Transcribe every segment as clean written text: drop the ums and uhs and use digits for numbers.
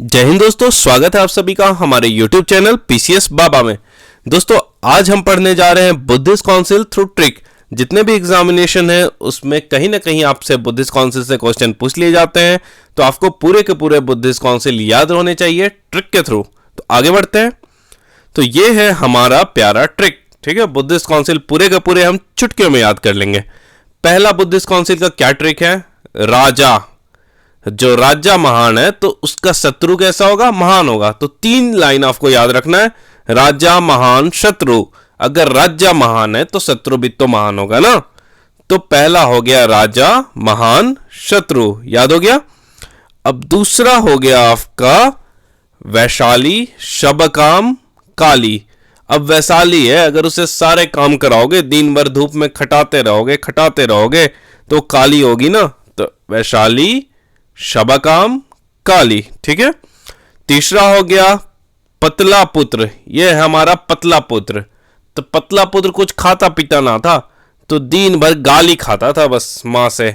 जय हिंद दोस्तों, स्वागत है आप सभी का हमारे YouTube चैनल PCS बाबा में। दोस्तों आज हम पढ़ने जा रहे हैं बुद्धिस्ट काउंसिल थ्रू ट्रिक। जितने भी एग्जामिनेशन है उसमें कहीं ना कहीं आपसे बुद्धिस्ट काउंसिल से क्वेश्चन पूछ लिए जाते हैं, तो आपको पूरे के पूरे बुद्धिस्ट काउंसिल याद होने चाहिए ट्रिक के थ्रू। तो आगे बढ़ते हैं। तो ये है हमारा प्यारा ट्रिक, ठीक है। बुद्धिस्ट काउंसिल पूरे के पूरे हम चुटकियों में याद कर लेंगे। पहला बुद्धिस्ट काउंसिल का क्या ट्रिक है? राजा, जो राजा महान है तो उसका शत्रु कैसा होगा? महान होगा। तो 3 लाइन आपको याद रखना है, राजा महान शत्रु। अगर राजा महान है तो शत्रु भी तो महान होगा ना। तो पहला हो गया राजा महान शत्रु, याद हो गया। अब दूसरा हो गया आपका वैशाली शबकाम काली। अब वैशाली है, अगर उसे सारे काम कराओगे, दिन भर धूप में खटाते रहोगे तो काली होगी ना। तो वैशाली शबकाम काली, ठीक है। तीसरा हो गया पतला पुत्र, ये है हमारा पतला पुत्र। तो पतला पुत्र कुछ खाता पीता ना था, तो दिन भर गाली खाता था बस माँ से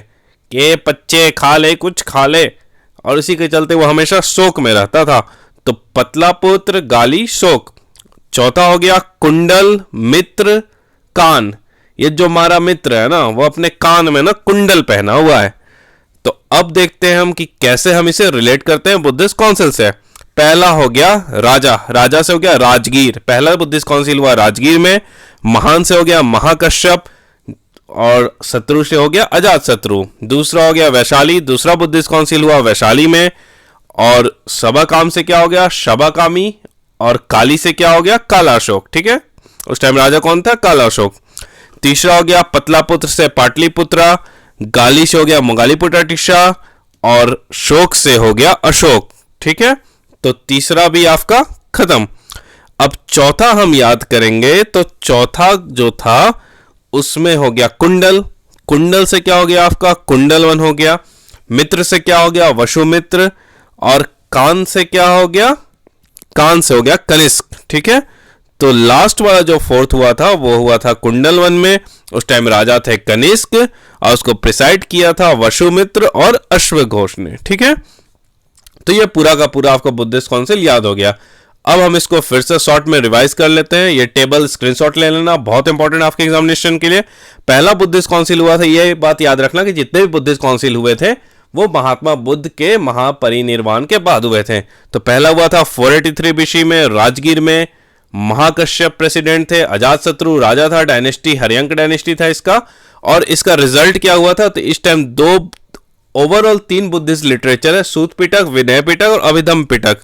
कि बच्चे खा ले, कुछ खा ले, और इसी के चलते वो हमेशा शोक में रहता था। तो पतला पुत्र गाली शोक। चौथा हो गया कुंडल मित्र कान। ये जो हमारा मित्र है ना, वो अपने कान में ना कुंडल पहना हुआ है। तो अब देखते हैं हम कि कैसे हम इसे रिलेट करते हैं बुद्धिस्ट काउंसिल से। पहला हो गया राजा, राजा से हो गया राजगीर, पहला बुद्धिस्ट काउंसिल हुआ राजगीर में। महान से हो गया महाकश्यप, और शत्रु से हो गया अजात शत्रु। दूसरा हो गया वैशाली, दूसरा बुद्धिस्ट काउंसिल हुआ वैशाली में। और शबकाम से क्या हो गया? शबकामी। और काली से क्या हो गया? कालाशोक, ठीक है। उस टाइम राजा कौन था? कालाशोक। तीसरा हो गया पतला पुत्र से पाटलिपुत्रा, गाली से हो गया मोगालीपुटाटिशा, और शोक से हो गया अशोक, ठीक है। तो तीसरा भी आपका खत्म। अब चौथा हम याद करेंगे, तो चौथा जो था उसमें हो गया कुंडल। कुंडल से क्या हो गया आपका? कुंडलवन हो गया। मित्र से क्या हो गया? वसुमित्र। और कान से क्या हो गया? कान से हो गया कनिष्क, ठीक है। तो लास्ट वाला जो फोर्थ हुआ था वो हुआ था कुंडलवन में। उस टाइम राजा थे कनिष्क, और उसको प्रिसाइड किया था वसुमित्र और अश्वघोष ने, ठीक है। तो ये पूरा का पूरा आपको बुद्धिस्ट काउंसिल याद हो गया। अब हम इसको फिर से शॉर्ट में रिवाइज कर लेते हैं। ये टेबल स्क्रीनशॉट ले लेना, बहुत इंपॉर्टेंट आपके एग्जामिनेशन के लिए। पहला बुद्धिस्ट काउंसिल हुआ था, ये बात याद रखना कि जितने भी बुद्धिस्ट काउंसिल हुए थे वो महात्मा बुद्ध के महापरिनिर्वाण के बाद हुए थे। तो पहला हुआ था 483 BC में राजगीर में। महाकश्यप प्रेसिडेंट थे, अजातशत्रु राजा था, डायनेस्टी हर्यंक डायनेस्टी था इसका। और इसका रिजल्ट क्या हुआ था? तो इस टाइम ओवरऑल 3 बुद्धिस्ट लिटरेचर है, सूत पिटक, विनय पिटक और अभिधम पिटक।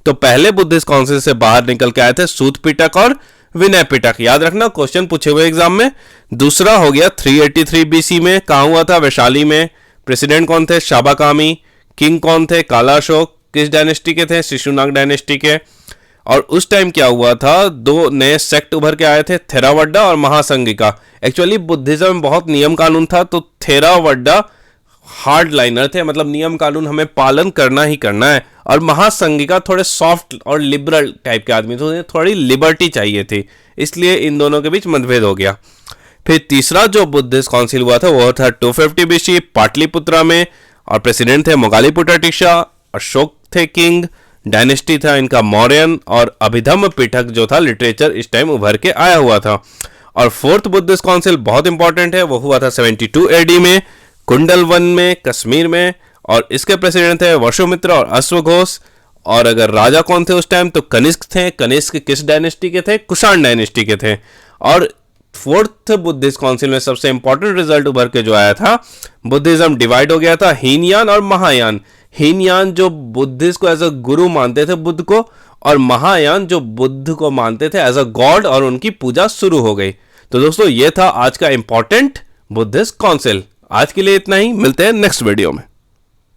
तो पहले बुद्धिस्ट काउंसिल से बाहर निकल के आए थे सूत पिटक और विनय पिटक, याद रखना, क्वेश्चन पूछे हुए एग्जाम में। दूसरा हो गया 383 BC में, कहां हुआ था? वैशाली में। प्रेसिडेंट कौन थे? शाबाकामी। किंग कौन थे? कालाशोक। किस डायनेस्टी के थे? शिशुनाग डायनेस्टी के। और उस टाइम क्या हुआ था? 2 नए सेक्ट उभर के आए थे, थेरावड्डा और महासंगिका। एक्चुअली बुद्धिज्म में बहुत नियम कानून था, तो थेरावड्डा हार्ड लाइनर थे, मतलब नियम कानून हमें पालन करना ही करना है। और महासंगिका थोड़े सॉफ्ट और लिबरल टाइप के आदमी थे, उन्हें थोड़ी लिबर्टी चाहिए थी, इसलिए इन दोनों के बीच मतभेद हो गया। फिर तीसरा जो बुद्धिस्ट काउंसिल हुआ था वो था 250 BC पाटलिपुत्रा में, और प्रेसिडेंट थे मोगालीपुटाटिशा, अशोक थे किंग, डायनेस्टी था इनका मौर्यन, और अभिधम पिटक जो था लिटरेचर इस टाइम उभर के आया हुआ था। और फोर्थ बुद्धिस्ट काउंसिल बहुत इंपॉर्टेंट है, वो हुआ था 72 AD में, कुंडलवन में, कश्मीर में। और इसके प्रेसिडेंट थे वसुमित्र और अश्वघोष। और अगर राजा कौन थे उस टाइम? तो कनिष्क थे। कनिष्क किस डायनेस्टी के थे? कुषाण डायनेस्टी के थे। और फोर्थ बुद्धिस्ट काउंसिल में सबसे इंपॉर्टेंट रिजल्ट उभर के जो आया था, बुद्धिज्म डिवाइड हो गया था हीनयान और महायान। हीनयान जो बुद्धिस्ट को एज अ गुरु मानते थे बुद्ध को, और महायान जो बुद्ध को मानते थे एज अ गॉड, और उनकी पूजा शुरू हो गई। तो दोस्तों ये था आज का इंपॉर्टेंट बुद्धिस्ट काउंसिल। आज के लिए इतना ही, मिलते हैं नेक्स्ट वीडियो में।